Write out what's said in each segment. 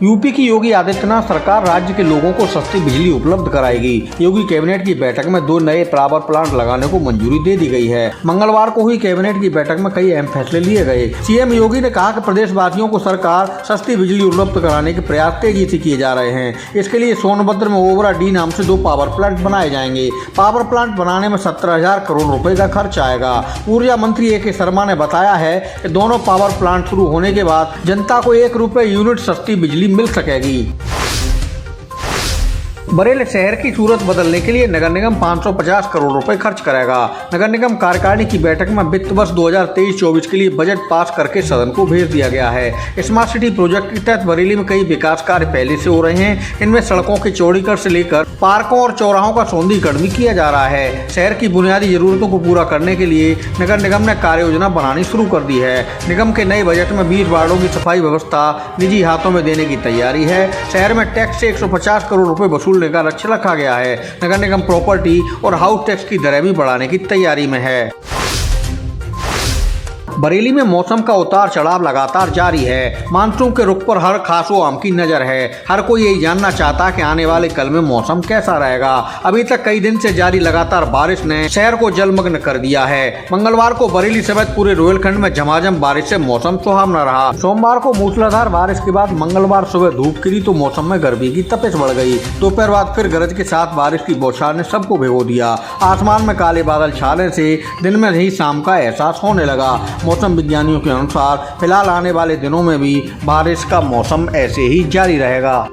UP की योगी आदित्यनाथ सरकार राज्य के लोगों को सस्ती बिजली उपलब्ध कराएगी। योगी कैबिनेट की बैठक में 2 नए पावर प्लांट लगाने को मंजूरी दे दी गई है। मंगलवार को हुई कैबिनेट की बैठक में कई अहम फैसले लिए गए। सीएम योगी ने कहा कि प्रदेशवासियों को सरकार सस्ती बिजली उपलब्ध कराने के प्रयास तेजी से किए जा रहे हैं। इसके लिए सोनभद्र में ओबरा डी नाम से 2 पावर प्लांट बनाए जाएंगे। पावर प्लांट बनाने में 17,000 करोड़ रुपए का खर्च आएगा। ऊर्जा मंत्री ए के शर्मा ने बताया है कि दोनों पावर प्लांट शुरू होने के बाद जनता को 1 रुपए यूनिट सस्ती बिजली मिल सकेगी। बरेली शहर की सूरत बदलने के लिए नगर निगम 550 करोड़ रुपए खर्च करेगा। नगर निगम कार्यकारिणी की बैठक में वित्त वर्ष 2023-24 के लिए बजट पास करके सदन को भेज दिया गया है। स्मार्ट सिटी प्रोजेक्ट के तहत बरेली में कई विकास कार्य पहले से हो रहे हैं। इनमें सड़कों के चौड़ीकरण से लेकर पार्कों और चौराहों का सौंदर्यीकरण भी किया जा रहा है। शहर की बुनियादी जरूरतों को पूरा करने के लिए नगर निगम ने कार्य योजना बनानी शुरू कर दी है। निगम के नए बजट में 20 वार्डों की सफाई व्यवस्था निजी हाथों में देने की तैयारी है। शहर में टैक्स से 150 करोड़ रुपए वसूलने का लक्ष्य रखा गया है। नगर निगम प्रॉपर्टी और हाउस टैक्स की दरें भी बढ़ाने की तैयारी में है। बरेली में मौसम का उतार चढ़ाव लगातार जारी है। मानसून के रुख पर हर खासो आम की नजर है। हर कोई यही जानना चाहता है कि आने वाले कल में मौसम कैसा रहेगा। अभी तक कई दिन से जारी लगातार बारिश ने शहर को जलमग्न कर दिया है। मंगलवार को बरेली समेत पूरे रोहिलखंड में झमाझम बारिश से मौसम सुहावना रहा। सोमवार को मूसलाधार बारिश के बाद मंगलवार सुबह धूप खिली तो मौसम में गर्मी की तपिश बढ़ गई। दोपहर बाद फिर गरज के साथ बारिश की बौछार ने सबको भिगो दिया। आसमान में काले बादल छाने से दिन में ही शाम का एहसास होने लगा। मौसम विज्ञानियों के अनुसार फिलहाल आने वाले दिनों में भी बारिश का मौसम ऐसे ही जारी रहेगा।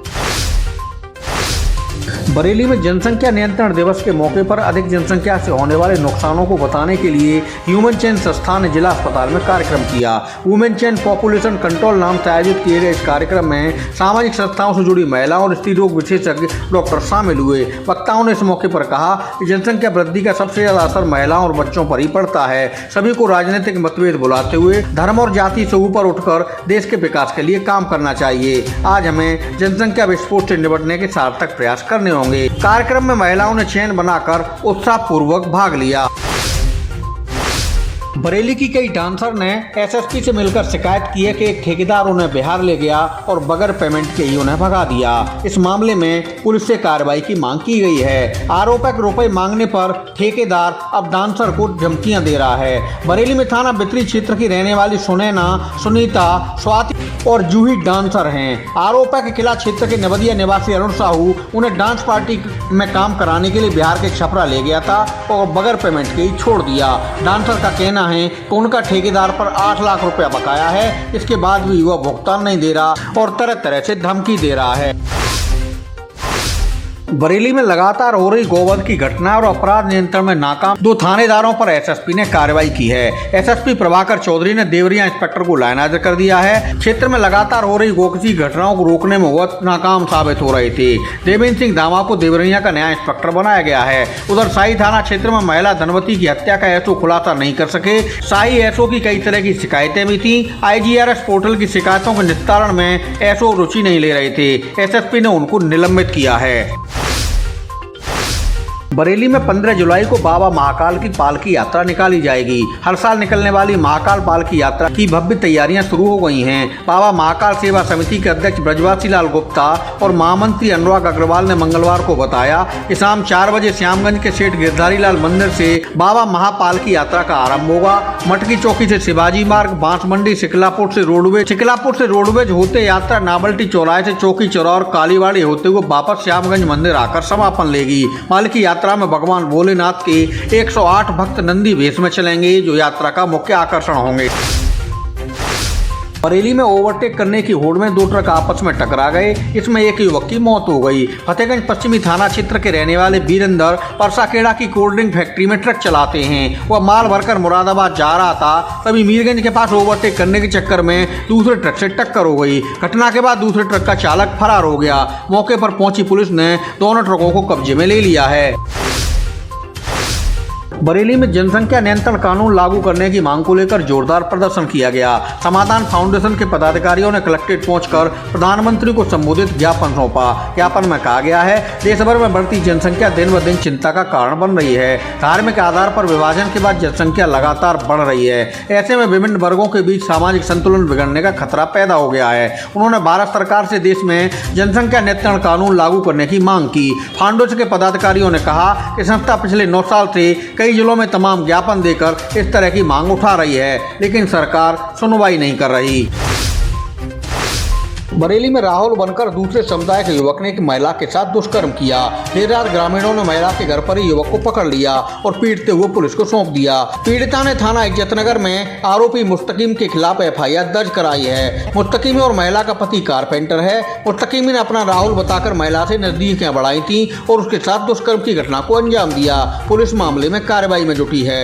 बरेली में जनसंख्या नियंत्रण दिवस के मौके पर अधिक जनसंख्या से होने वाले नुकसानों को बताने के लिए ह्यूमन चेन संस्थान ने जिला अस्पताल में कार्यक्रम किया। वुमेन चेन पॉपुलेशन कंट्रोल नाम से आयोजित किए गए इस कार्यक्रम में सामाजिक संस्थाओं से जुड़ी महिलाओं और स्त्री रोग विशेषज्ञ डॉक्टर शामिल हुए। वक्ताओं ने इस मौके पर कहा कि जनसंख्या वृद्धि का सबसे ज्यादा असर महिलाओं और बच्चों पर ही पड़ता है। सभी को राजनीतिक मतभेद भुलाते हुए धर्म और जाति से ऊपर उठकर देश के विकास के लिए काम करना चाहिए। आज हमें जनसंख्या विस्फोट से निपटने के सार्थक प्रयास करने होंगे। कार्यक्रम में महिलाओं ने चेन बनाकर उत्साहपूर्वक भाग लिया। बरेली की कई डांसर ने एसएसपी से मिलकर शिकायत की है कि एक ठेकेदार उन्हें बिहार ले गया और बगैर पेमेंट के ही उन्हें भगा दिया। इस मामले में पुलिस से कार्रवाई की मांग की गई है। आरोप है कि रुपए मांगने पर ठेकेदार अब डांसर को धमकियां दे रहा है। बरेली में थाना बितरी क्षेत्र की रहने वाली सुनैना, सुनीता, स्वाति और जूही डांसर हैं। आरोप है कि किला क्षेत्र के नवदिया निवासी अरुण साहू उन्हें डांस पार्टी में काम कराने के लिए बिहार के छपरा ले गया था और बगैर पेमेंट के ही छोड़ दिया। डांसर का कहना है कि उनका ठेकेदार पर 8 लाख रुपया बकाया है। इसके बाद भी वह भुगतान नहीं दे रहा और तरह तरह से धमकी दे रहा है। बरेली में लगातार हो रही गोवध की घटना और अपराध नियंत्रण में नाकाम 2 थानेदारों पर एसएसपी ने कार्रवाई की है। एसएसपी प्रभाकर चौधरी ने देवरिया इंस्पेक्टर को लाइनहाजिर कर दिया है। क्षेत्र में लगातार हो रही गोवध की घटनाओं को रोकने में वह नाकाम साबित हो रहे थे। देवेंद्र सिंह दामा को देवरिया का नया इंस्पेक्टर बनाया गया है। उधर शाही थाना क्षेत्र में महिला धनवती की हत्या का एसओ खुलासा नहीं कर सके। शाही एसओ की कई तरह की शिकायतें भी थी। IGRS पोर्टल की शिकायतों के निस्तारण में एसओ रुचि नहीं ले रहे थे। एसएसपी ने उनको निलंबित किया है। बरेली में 15 जुलाई को बाबा महाकाल की पालकी यात्रा निकाली जाएगी। हर साल निकलने वाली महाकाल पालकी यात्रा की भव्य तैयारियां शुरू हो गई हैं। बाबा महाकाल सेवा समिति के अध्यक्ष ब्रजवासी लाल गुप्ता और महामंत्री अनुराग अग्रवाल ने मंगलवार को बताया कि शाम 4 बजे श्यामगंज के सेठ गिरधारी लाल मंदिर से बाबा महापालकी यात्रा का आरंभ होगा। मटकी चौकी से शिवाजी मार्ग, बांसमंडी, शिकलापुर से रोडवेज होते यात्रा नावल्टी चौराहे से चौकी चौराहा और कालीवाड़ी होते हुए वापस श्यामगंज मंदिर आकर समापन लेगी। पालकी यात्रा में भगवान भोलेनाथ के 108 भक्त नंदी वेश में चलेंगे, जो यात्रा का मुख्य आकर्षण होंगे। बरेली में ओवरटेक करने की होड़ में 2 ट्रक आपस में टकरा गए। इसमें एक युवक की मौत हो गई। फतेहगंज पश्चिमी थाना क्षेत्र के रहने वाले वीरेंद्र परसाखेड़ा की कोल्ड ड्रिंक फैक्ट्री में ट्रक चलाते हैं। वह माल भरकर मुरादाबाद जा रहा था, तभी मीरगंज के पास ओवरटेक करने के चक्कर में दूसरे ट्रक से टक्कर हो गई। घटना के बाद दूसरे ट्रक का चालक फरार हो गया। मौके पर पहुंची पुलिस ने दोनों ट्रकों को कब्जे में ले लिया है। बरेली में जनसंख्या नियंत्रण कानून लागू करने की मांग को लेकर जोरदार प्रदर्शन किया गया। समाधान फाउंडेशन के पदाधिकारियों ने कलेक्ट्रेट पहुंचकर प्रधानमंत्री को संबोधित ज्ञापन सौंपा। ज्ञापन में कहा गया है, देश भर में बढ़ती जनसंख्या दिन ब दिन चिंता का कारण बन रही है। धार्मिक आधार पर विभाजन के बाद जनसंख्या लगातार बढ़ रही है। ऐसे में विभिन्न वर्गों के बीच सामाजिक संतुलन बिगड़ने का खतरा पैदा हो गया है। उन्होंने भारत सरकार से देश में जनसंख्या नियंत्रण कानून लागू करने की मांग की। फाउंडेशन के पदाधिकारियों ने कहा कि संस्था पिछले 9 साल से कई जिलों में तमाम ज्ञापन देकर इस तरह की मांग उठा रही है, लेकिन सरकार सुनवाई नहीं कर रही। बरेली में राहुल बनकर दूसरे समुदाय के युवक ने एक महिला के साथ दुष्कर्म किया। देर रात ग्रामीणों ने महिला के घर पर ही युवक को पकड़ लिया और पीटते हुए पुलिस को सौंप दिया। पीड़िता ने थाना इज्जतनगर में आरोपी मुस्तकीम के खिलाफ एफआईआर दर्ज कराई है। मुस्तकीम और महिला का पति कारपेंटर है। मुस्तकीम ने अपना राहुल बताकर महिला से नजदीकियां बढ़ाई थी और उसके साथ दुष्कर्म की घटना को अंजाम दिया। पुलिस मामले में कार्रवाई में जुटी है।